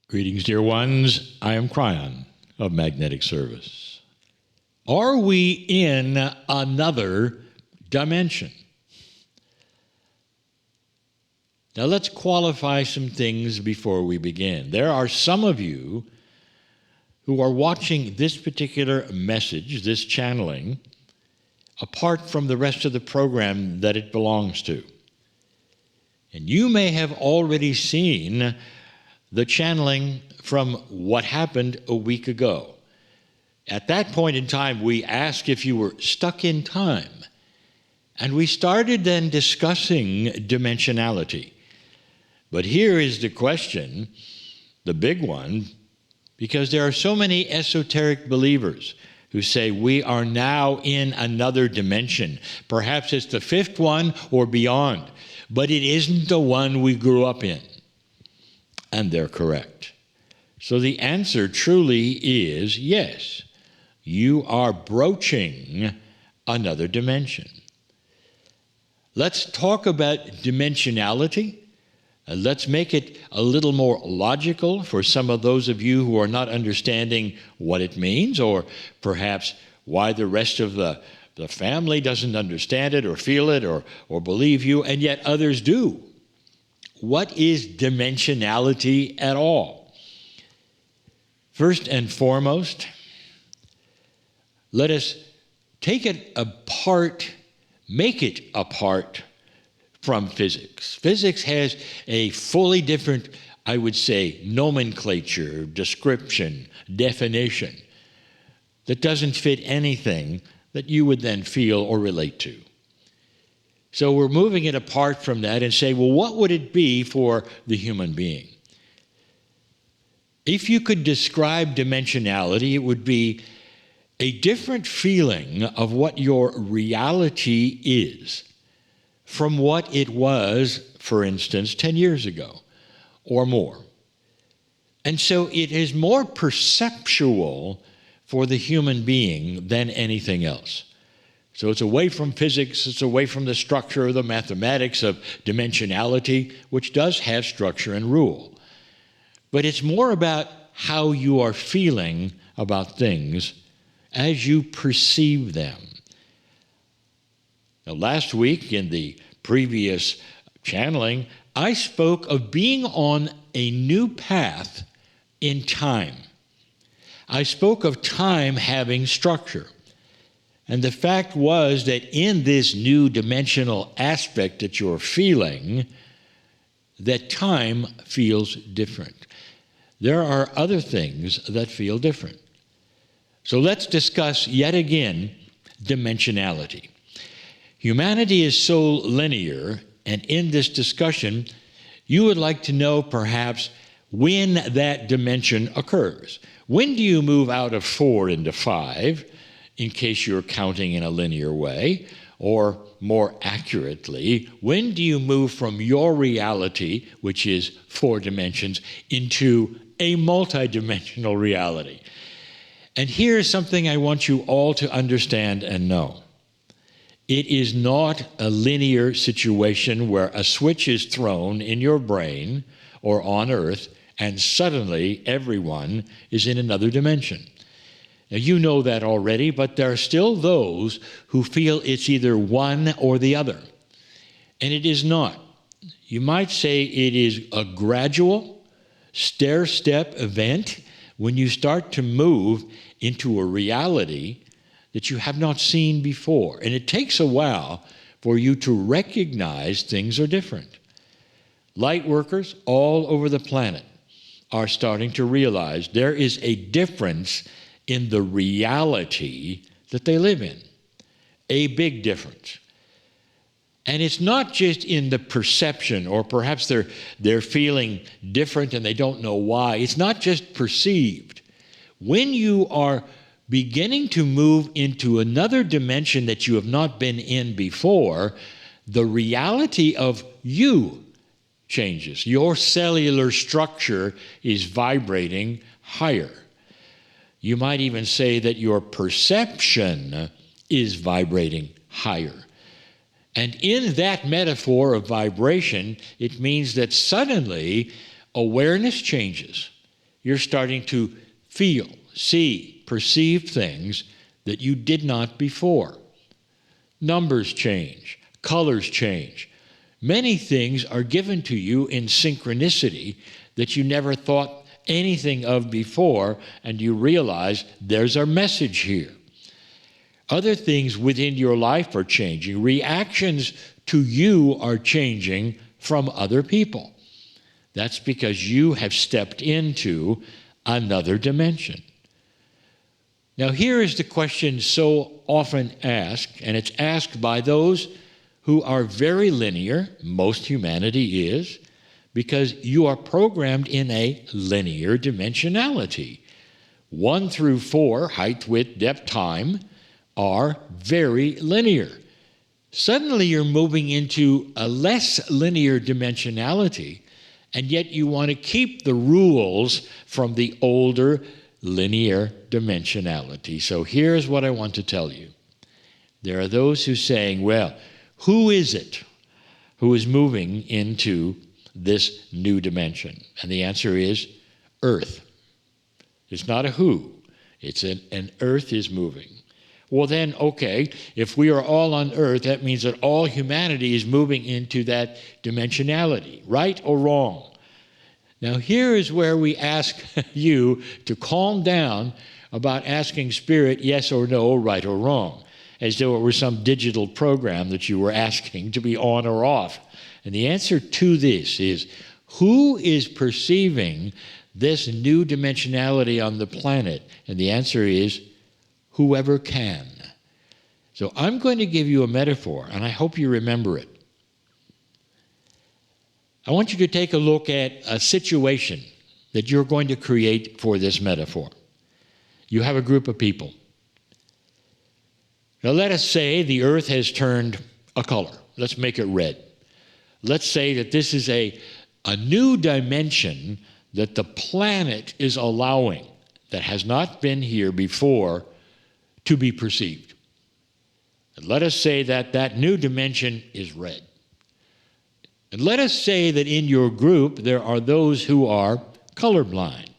Greetings, dear ones. I am Kryon of Magnetic Service. Are we in another dimension? Now let's qualify some things before we begin. There are some of you who are watching this particular message, this channeling, apart from the rest of the program that it belongs to. And you may have already seen the channeling from what happened a week ago. At that point in time, we asked if you were stuck in time. And we started then discussing dimensionality. But here is the question, the big one, because there are so many esoteric believers who say we are now in another dimension. Perhaps it's the fifth one or beyond, but it isn't the one we grew up in. And they're correct. So the answer truly is yes, you are broaching another dimension. Let's talk about dimensionality. Let's make it a little more logical for some of those of you who are not understanding what it means, or perhaps why the rest of the family doesn't understand it or feel it or believe you, and yet others do. What is dimensionality at all? First and foremost, let us take it apart, make it apart from physics. Physics has a fully different, I would say, nomenclature, description, definition that doesn't fit anything that you would then feel or relate to. So we're moving it apart from that and say, well, what would it be for the human being? If you could describe dimensionality, it would be a different feeling of what your reality is from what it was, for instance, 10 years ago or more. And so it is more perceptual for the human being than anything else. So it's away from physics, it's away from the structure or the mathematics of dimensionality, which does have structure and rule. But it's more about how you are feeling about things as you perceive them. Now, last week in the previous channeling, I spoke of being on a new path in time. I spoke of time having structure. And the fact was that in this new dimensional aspect that you're feeling, that time feels different. There are other things that feel different. So let's discuss yet again dimensionality. Humanity is so linear, and in this discussion, you would like to know perhaps when that dimension occurs. When do you move out of 4 into 5? In case you're counting in a linear way, or more accurately, when do you move from your reality, which is 4 dimensions, into a multidimensional reality? And here's something I want you all to understand and know. It is not a linear situation where a switch is thrown in your brain or on Earth, and suddenly everyone is in another dimension. Now, you know that already, but there are still those who feel it's either one or the other. And it is not. You might say it is a gradual, stair-step event when you start to move into a reality that you have not seen before. And it takes a while for you to recognize things are different. Lightworkers all over the planet are starting to realize there is a difference in the reality that they live in. A big difference. And it's not just in the perception, or perhaps they're feeling different and they don't know why. It's not just perceived. When you are beginning to move into another dimension that you have not been in before, the reality of you changes. Your cellular structure is vibrating higher. You might even say that your perception is vibrating higher. And in that metaphor of vibration, it means that suddenly awareness changes. You're starting to feel, see, perceive things that you did not before. Numbers change, colors change. Many things are given to you in synchronicity that you never thought anything of before, and you realize there's our message here. Other things within your life are changing. Reactions to you are changing from other people. That's because you have stepped into another dimension. Now, here is the question so often asked, and it's asked by those who are very linear. Most humanity is, because you are programmed in a linear dimensionality. 1 through 4, height, width, depth, time, are very linear. Suddenly you're moving into a less linear dimensionality, and yet you want to keep the rules from the older linear dimensionality. So here's what I want to tell you. There are those who are saying, well, who is it who is moving into this new dimension? And the answer is Earth. It's not a who. It's an Earth is moving. Well then, okay, if we are all on Earth, that means that all humanity is moving into that dimensionality, right or wrong? Now here is where we ask you to calm down about asking Spirit yes or no, right or wrong, as though it were some digital program that you were asking to be on or off. And the answer to this is, who is perceiving this new dimensionality on the planet? And the answer is, whoever can. So I'm going to give you a metaphor, and I hope you remember it. I want you to take a look at a situation that you're going to create for this metaphor. You have a group of people. Now let us say the Earth has turned a color. Let's make it red. Let's say that this is a new dimension that the planet is allowing that has not been here before to be perceived. And let us say that that new dimension is red. And let us say that in your group there are those who are colorblind.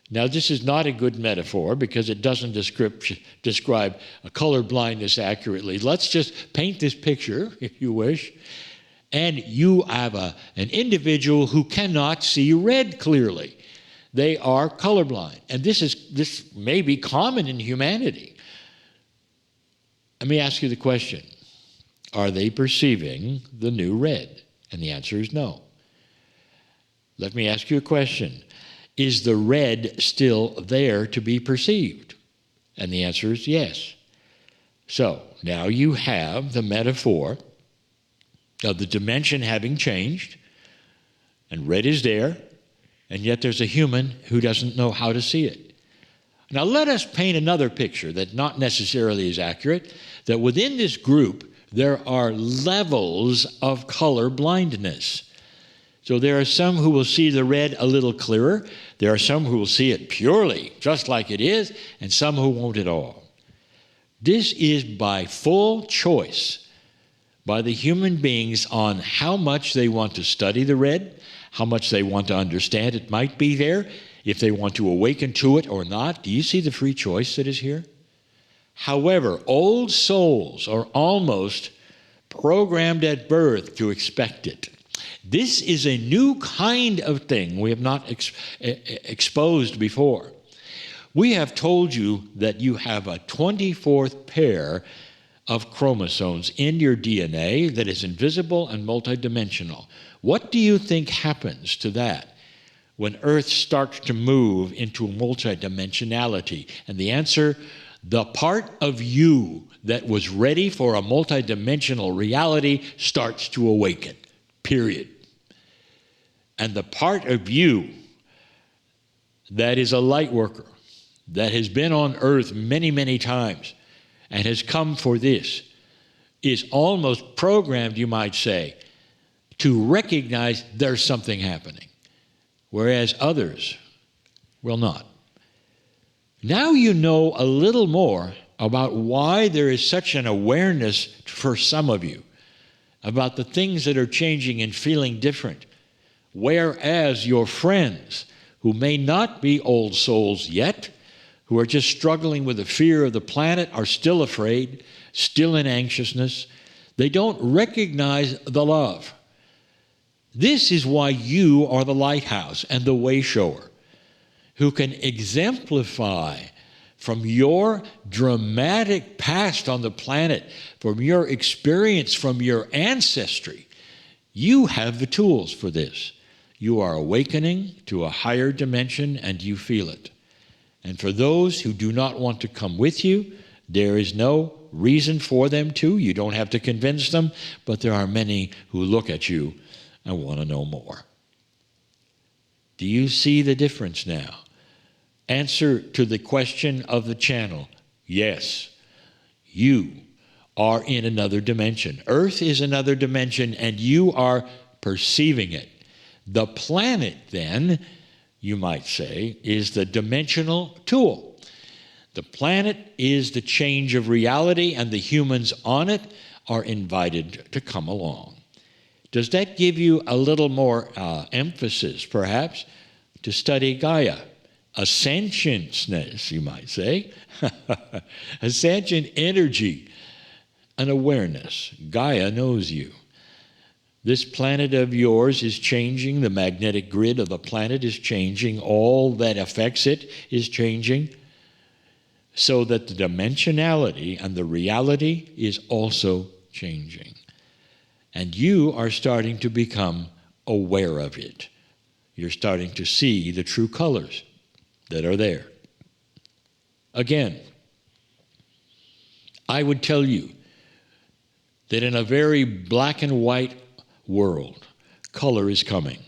Now this is not a good metaphor because it doesn't describe a color blindness accurately. Let's just paint this picture, if you wish. And you have an individual who cannot see red clearly. They are colorblind. And this may be common in humanity. Let me ask you the question. Are they perceiving the new red? And the answer is no. Let me ask you a question. Is the red still there to be perceived? And the answer is yes. So now you have the metaphor of the dimension having changed, and red is there, and yet there's a human who doesn't know how to see it. Now let us paint another picture that not necessarily is accurate, that within this group there are levels of color blindness. So there are some who will see the red a little clearer, there are some who will see it purely, just like it is, and some who won't at all. This is by full choice by the human beings on how much they want to study the red, how much they want to understand it might be there, if they want to awaken to it or not. Do you see the free choice that is here? However, old souls are almost programmed at birth to expect it. This is a new kind of thing we have not exposed before. We have told you that you have a 24th pair of chromosomes in your DNA that is invisible and multidimensional. What do you think happens to that when Earth starts to move into multidimensionality? And the answer, the part of you that was ready for a multidimensional reality starts to awaken, period. And the part of you that is a light worker, that has been on Earth many, many times, and has come for this, is almost programmed, you might say, to recognize there's something happening, whereas others will not. Now you know a little more about why there is such an awareness for some of you about the things that are changing and feeling different, whereas your friends who may not be old souls yet, who are just struggling with the fear of the planet, are still afraid, still in anxiousness. They don't recognize the love. This is why you are the lighthouse and the way shower, who can exemplify from your dramatic past on the planet, from your experience, from your ancestry. You have the tools for this. You are awakening to a higher dimension, and you feel it. And for those who do not want to come with you, there is no reason for them to. You don't have to convince them, but there are many who look at you and want to know more. Do you see the difference now? Answer to the question of the channel: yes, you are in another dimension. Earth is another dimension, and you are perceiving it. The planet, then, you might say, is the dimensional tool. The planet is the change of reality, and the humans on it are invited to come along. Does that give you a little more emphasis, perhaps, to study Gaia? Ascensiousness, you might say. Ascension energy and awareness. Gaia knows you. This planet of yours is changing. The magnetic grid of the planet is changing. All that affects it is changing, so that the dimensionality and the reality is also changing. And you are starting to become aware of it. You're starting to see the true colors that are there. Again, I would tell you that in a very black and white world, color is coming.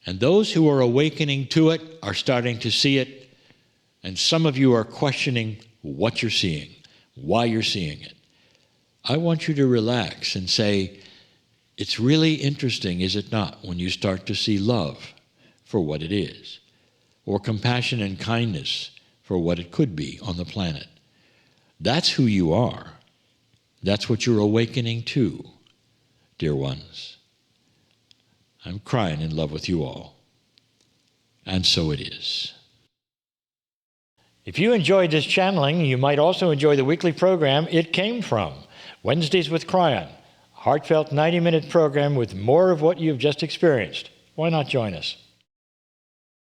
And those who are awakening to it are starting to see it, and some of you are questioning what you're seeing, why you're seeing it. I want you to relax and say, it's really interesting, is it not, when you start to see love for what it is, or compassion and kindness for what it could be on the planet. That's who you are. That's what you're awakening to, dear ones. I'm crying in love with you all. And so it is. If you enjoyed this channeling, you might also enjoy the weekly program It Came From, Wednesdays with Kryon, a heartfelt 90-minute program with more of what you've just experienced. Why not join us?